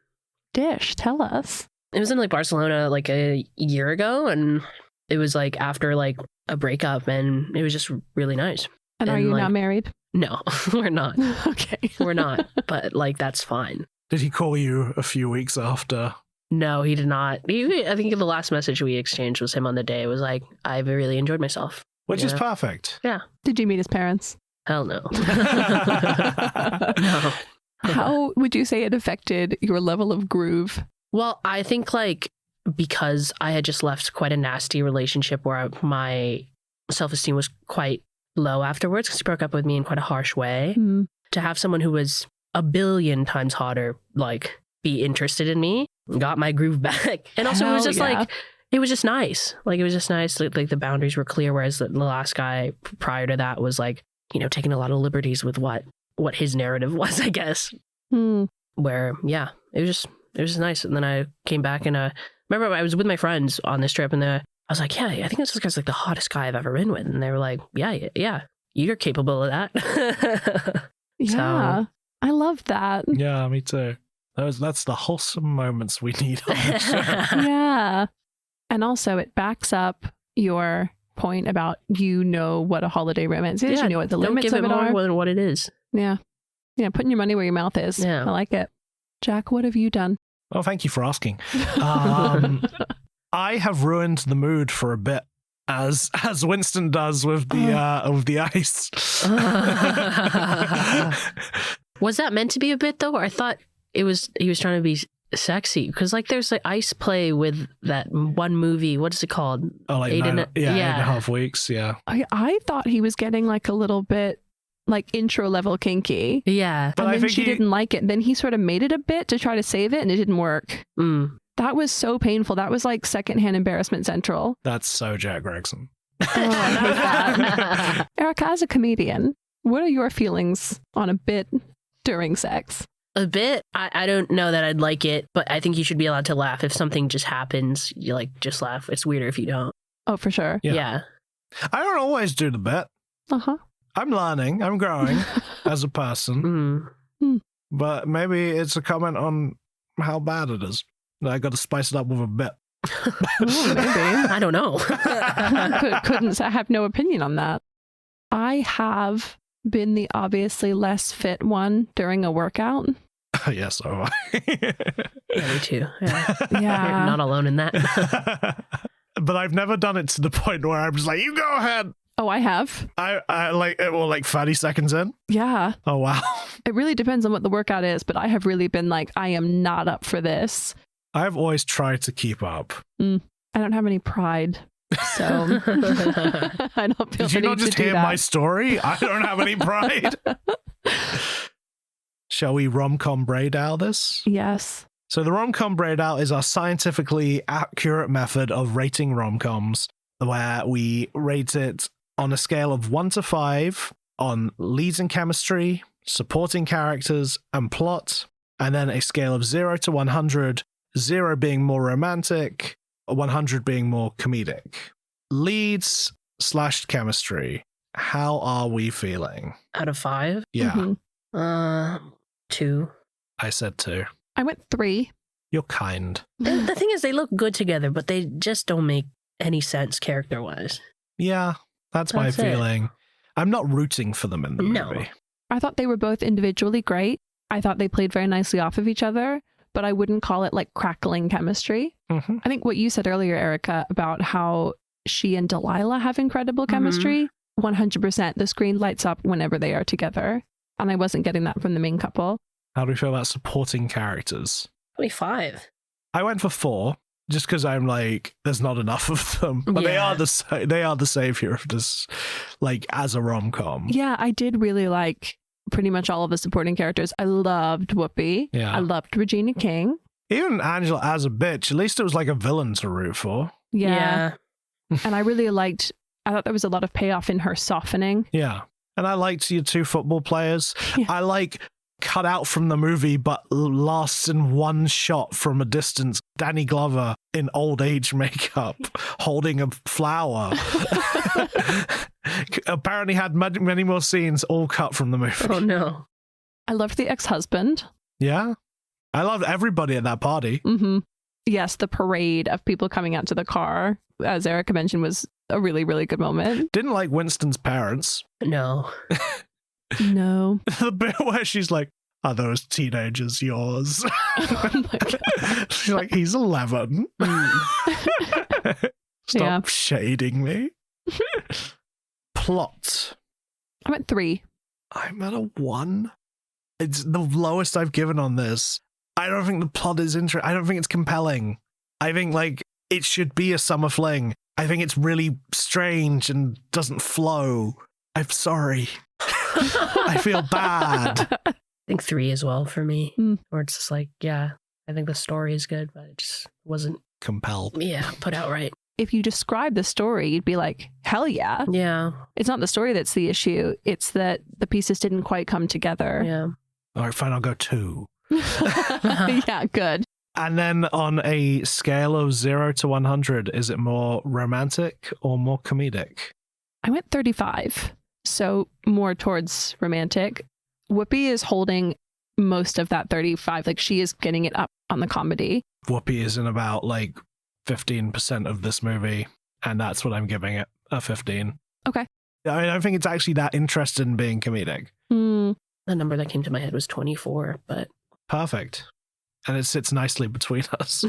Dish, tell us. It was in like Barcelona like a year ago, and it was like after like a breakup, and it was just really nice. And are you like, now married? No, we're not. Okay. We're not, but like that's fine. Did he call you a few weeks after? No, he did not. I think the last message we exchanged was him on the day. It was like, I really enjoyed myself. Which is perfect. Yeah. Did you meet his parents? Hell no. No. How would you say it affected your level of groove? Well, I think like because I had just left quite a nasty relationship where my self-esteem was quite low afterwards because he broke up with me in quite a harsh way. Mm. To have someone who was a billion times hotter, like, be interested in me, got my groove back. And also it was just like, it was just nice. Like, it was just nice. Like the boundaries were clear. Whereas the last guy prior to that was like, you know, taking a lot of liberties with what his narrative was, I guess. Mm. Where, yeah, it was just nice. And then I came back and remember I was with my friends on this trip and I was like, yeah, I think this guy's like the hottest guy I've ever been with. And they were like, yeah, you're capable of that. Yeah, so, I love that. Yeah, me too. That's the wholesome moments we need on the show. Yeah. And also it backs up your point about you know what a holiday romance is. You know what the limits of it are. More than what it is. Yeah. Yeah, putting your money where your mouth is. Yeah. I like it. Jack, what have you done? Well, thank you for asking. I have ruined the mood for a bit, as Winston does with the ice. Was that meant to be a bit though? Or I thought he was trying to be sexy because like there's like ice play with that one movie. What is it called? Oh, like 8.5 weeks. Yeah. I thought he was getting like a little bit like intro level kinky. Yeah. But and then she didn't like it. Then he sort of made it a bit to try to save it and it didn't work. That was so painful. That was like secondhand embarrassment central. That's so Jack Gregson. Oh, I hate that. Erika, as a comedian, what are your feelings on a bit during sex? A bit? I don't know that I'd like it, but I think you should be allowed to laugh. If something just happens, you like just laugh. It's weirder if you don't. Oh, for sure. Yeah. I don't always do the bit. Uh-huh. I'm learning. I'm growing as a person. But maybe it's a comment on how bad it is. I got to spice it up with a bit. Ooh, maybe. I don't know. I have no opinion on that. I have been the obviously less fit one during a workout. Yes, so have I. Yeah, me too. Yeah. You're not alone in that. But I've never done it to the point where I'm just like, you go ahead. Oh, I have. I like it. Well, like 30 seconds in. Yeah. Oh, wow. It really depends on what the workout is, but I have really been like, I am not up for this. I've always tried to keep up. I don't have any pride, so I don't feel. Did you not just hear my story? I don't have any pride. Shall we rom-com braid out this? Yes. So the rom-com braid out is our scientifically accurate method of rating rom-coms, where we rate it on a scale of 1 to 5 on leads and chemistry, supporting characters, and plot, and then a scale of 0 to 100, 0 being more romantic, 100 being more comedic. Leads / chemistry. How are we feeling? Out of 5? Yeah. 2. I said 2. I went 3. You're kind. The thing is, they look good together, but they just don't make any sense character-wise. Yeah, that's my feeling. I'm not rooting for them in the movie. I thought they were both individually great. I thought they played very nicely off of each other, but I wouldn't call it like crackling chemistry. I think what you said earlier, Erika, about how she and Delilah have incredible chemistry, 100%. The screen lights up whenever they are together. And I wasn't getting that from the main couple. How do we feel about supporting characters? 25. I went for 4, just because I'm like, there's not enough of them. But they are the savior of this, like, as a rom-com. Yeah, I did really like pretty much all of the supporting characters. I loved Whoopi. Yeah. I loved Regina King. Even Angela as a bitch, at least it was like a villain to root for. Yeah. And I really liked, I thought there was a lot of payoff in her softening. Yeah. And I liked your 2 football players. Yeah. I like cut out from the movie, but lasts in one shot from a distance. Danny Glover in old age makeup holding a flower. Apparently had many more scenes all cut from the movie. Oh, no. I loved the ex-husband. Yeah. I loved everybody at that party. Yes, the parade of people coming out to the car, as Erika mentioned, was a really, really good moment. Didn't like Winston's parents. No. No. The bit where she's like, are those teenagers yours? She's like, he's 11. Stop shading me. Plot. I'm at 3. I'm at a 1. It's the lowest I've given on this. I don't think the plot is interesting. I don't think it's compelling. I think, like, it should be a summer fling. I think it's really strange and doesn't flow. I'm sorry. I feel bad. I think 3 as well for me. Where it's just like, yeah, I think the story is good, but it just wasn't compelled. Yeah, put out right. If you describe the story, you'd be like, hell yeah. Yeah. It's not the story that's the issue. It's that the pieces didn't quite come together. Yeah. All right, fine, I'll go 2. Yeah, good. And then on a scale of 0 to 100, is it more romantic or more comedic? I went 35. So more towards romantic. Whoopi is holding most of that 35. Like, she is getting it up on the comedy. Whoopi is in about like 15% of this movie, and that's what I'm giving it, a 15. Okay. I don't think it's actually that interested in being comedic. The number that came to my head was 24, but... Perfect. And it sits nicely between us.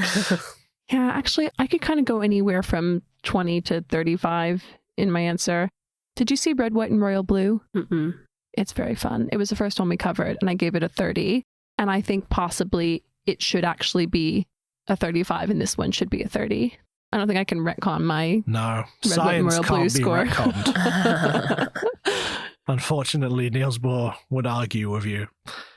Yeah, actually, I could kind of go anywhere from 20 to 35 in my answer. Did you see Red, White, and Royal Blue? It's very fun. It was the first one we covered, and I gave it a 30. And I think possibly it should actually be a 35 and this one should be a 30. I don't think I can retcon my No, Red, science White, can't Blue be score. retconned. Unfortunately, Niels Bohr would argue with you.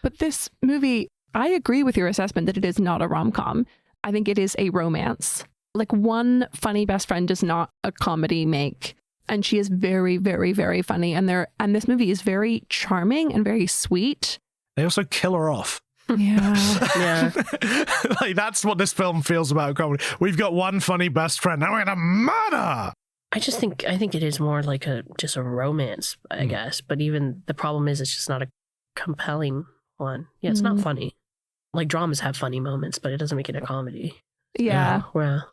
But this movie, I agree with your assessment that it is not a rom-com. I think it is a romance. Like, one funny best friend does not a comedy make. And she is very, very, very funny. And this movie is very charming and very sweet. They also kill her off. Yeah. Yeah. Like, that's what this film feels about comedy. We've got one funny best friend. Now we're gonna murder. I think it is more like just a romance, I guess. But even the problem is it's just not a compelling one. Yeah, it's not funny. Like, dramas have funny moments, but it doesn't make it a comedy. Yeah. Well,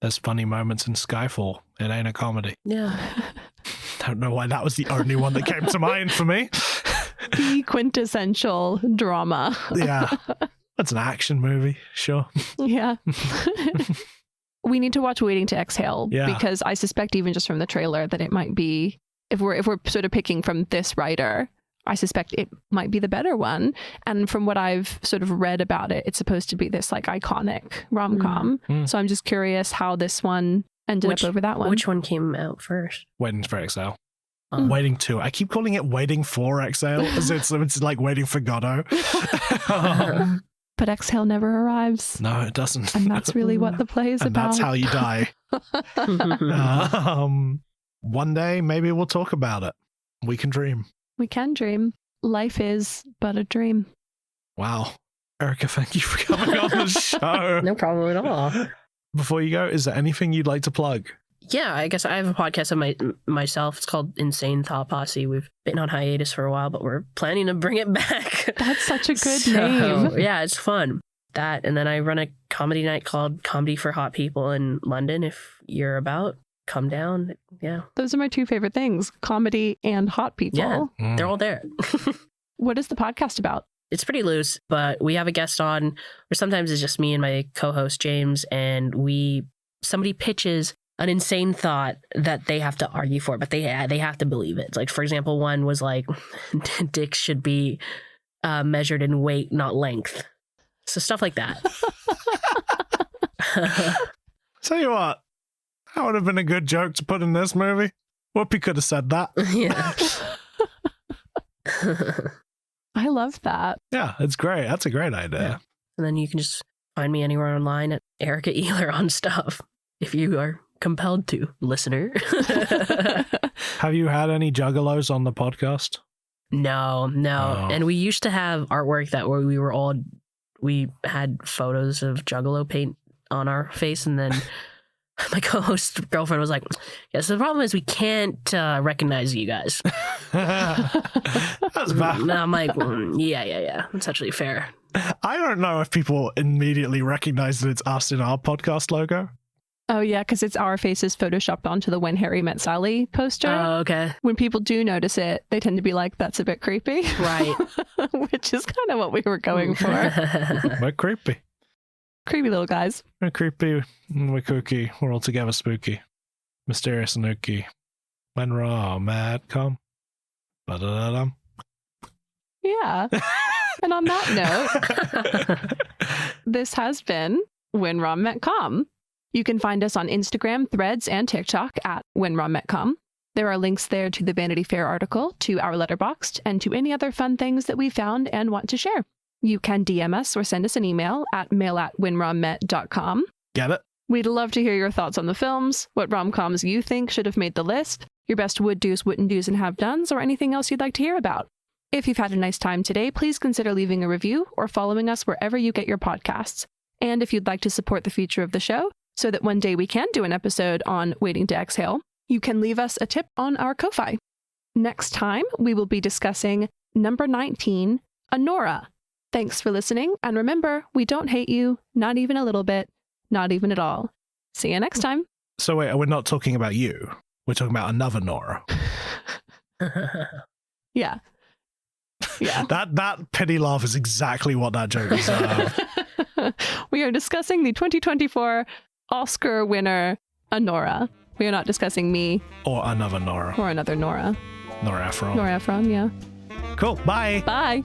There's funny moments in Skyfall. It ain't a comedy. yeah. Don't know why that was the only one that came to mind for me. The quintessential drama. Yeah. That's an action movie, sure. Yeah. We need to watch Waiting to Exhale because I suspect even just from the trailer that it might be, if we're sort of picking from this writer, I suspect it might be the better one. And from what I've sort of read about it, it's supposed to be this like iconic rom-com. So I'm just curious how this one ended up over that one. Which one came out first? Waiting for Exhale. Waiting to. I keep calling it Waiting for Exhale as it's like waiting for Godot. But Exhale never arrives. No, it doesn't. And that's really what the play is and about. that's how you die. One day, maybe we'll talk about it. We can dream. We can dream. Life is but a dream. Wow. Erika, thank you for coming on the show. No problem at all. Before you go, is there anything you'd like to plug? Yeah, I guess I have a podcast of myself. It's called Insane Thought Posse. We've been on hiatus for a while, but we're planning to bring it back. That's such a good name. Yeah, it's fun. That, and then I run a comedy night called Comedy for Hot People in London. If you're about, come down. Yeah. Those are my two favorite things, comedy and hot people. Yeah, they're all there. What is the podcast about? It's pretty loose, but we have a guest on, or sometimes it's just me and my co-host James, and somebody pitches an insane thought that they have to argue for, but they have to believe it. Like, for example, one was like, dicks should be measured in weight, not length. So stuff like that. Tell you what, that would have been a good joke to put in this movie. Whoopi could have said that. Yeah. I love that. Yeah, it's great. That's a great idea. Yeah. And then you can just find me anywhere online at Erika Ehler on stuff if you are compelled to, listener. Have you had any juggalos on the podcast? No. Oh. And we used to have artwork that where we had photos of juggalo paint on our face, and then my co-host girlfriend was like, yes, the problem is we can't recognize you guys. That's bad. And I'm like, yeah. That's actually fair. I don't know if people immediately recognize that it's us in our podcast logo. Oh, yeah, because it's our faces photoshopped onto the When Harry Met Sally poster. Oh, okay. When people do notice it, they tend to be like, that's a bit creepy. Right. Which is kind of what we were going for. We're creepy. Creepy little guys. We're creepy. We're kooky. We're altogether spooky. Mysterious and ooky. When Rom Met Com. Ba-da-da-dum. Yeah. And on that note, this has been When Rom Met Com. You can find us on Instagram, Threads, and TikTok at When Rom Met Com. There are links there to the Vanity Fair article, to our Letterboxd, and to any other fun things that we found and want to share. You can DM us or send us an email at mail@whenrommet.com. Get it? We'd love to hear your thoughts on the films, what rom-coms you think should have made the list, your best would-dos, wouldn't-dos, and have-dones, or anything else you'd like to hear about. If you've had a nice time today, please consider leaving a review or following us wherever you get your podcasts. And if you'd like to support the future of the show, so that one day we can do an episode on Waiting to Exhale, you can leave us a tip on our Ko-Fi. Next time, we will be discussing number 19, Nora. Thanks for listening, and remember, we don't hate you, not even a little bit, not even at all. See you next time. So wait, we're not talking about you. We're talking about another Nora. Yeah. Yeah. That pity laugh is exactly what that joke is. We are discussing the 2024 Oscar winner, Nora. We are not discussing me. Or another Nora. Or another Nora. Nora Ephron. Nora Ephron, yeah. Cool. Bye. Bye.